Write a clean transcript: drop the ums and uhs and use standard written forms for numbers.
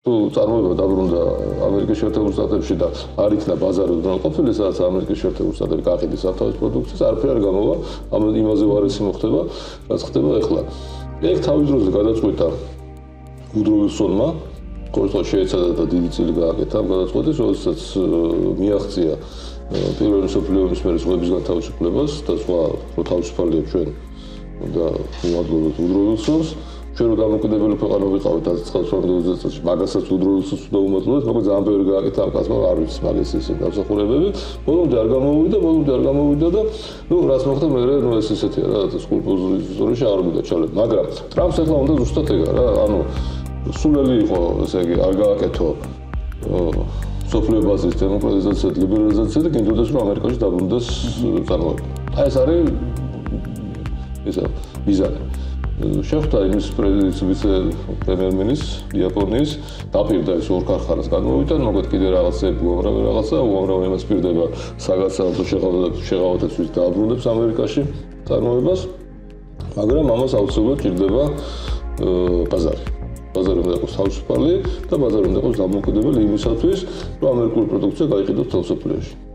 თუ წარმოება დაბრუნდა ამერიკის შეერთებულ შტატებში და არ იქნა ბაზარი უზრუნველყოფილი, სადაც ამერიკის შეერთებული შტატები გაყიდის ავტოვის პროდუქციას, არაფერი არ გამოვა, იმაზე უარესი მოხდება, რაც ხდება ახლა. ეგ თავის დროზე გადაწყვეტა უდროვილსონმა, ყოველთვის შეეცადა და დიდი წილი გააკეთა ამ გადაწყვეტას, როდესაც მიაღწია პირველი მსოფლიო ომის მერე ზღვებისგან თავისუფლებას და სხვა თავისუფალია ჩვენ და მოვადგუროთ უდროვილსონს. ჩვენ რომ დამოუკიდებელი ქვეყანა ვიყავით 1990 წელს, მაგასაც უდროვილსონს უნდა უმოწმოთ, მაგრამ ძალიან ბევრი გააკეთა ამ კაცმა, არ ვიცი მაგის ეს დამსახურებები. ბოლომდე არ გამოვიდა და რაც მოხდა მერე ეს ესეთია რა, სკულპტურაში არ მივიდა ჩალებ, მაგრამ ტრამპს ახლა უნდა ზუსტად ეგა რა, სულელი იყო, ესე იგი, არ გააკეთო სოფლიო ბაზრის დემოკრატიზაცია, ლიბერალიზაცია და გინდოდეს რომ ამერიკაში დაბრუნდეს წარმოება. აი ეს არის მიზანი. შეხვდა იმის ვიცე-პრემიერ-მინისტრს იაპონიის, დაპირდა ის ორ ქარხანას გადმოვიდა, მოგეთ კიდე რაღაცები უამრავი რაღაცა, უამრავი იმას პირდება საგაცნობო შეღავათებისთვის დააბრუნებს ამერიკაში წარმოებას, მაგრამ ამას აუცილებლად ჭირდება ბაზარი. ბაზარი უნდა იყოს თავისუფალი და ბაზარი უნდა იყოს დამოუკიდებელი იმისათვის, რომ ამერიკული პროდუქცია გაიყიდოს თელ მსოფლიოში.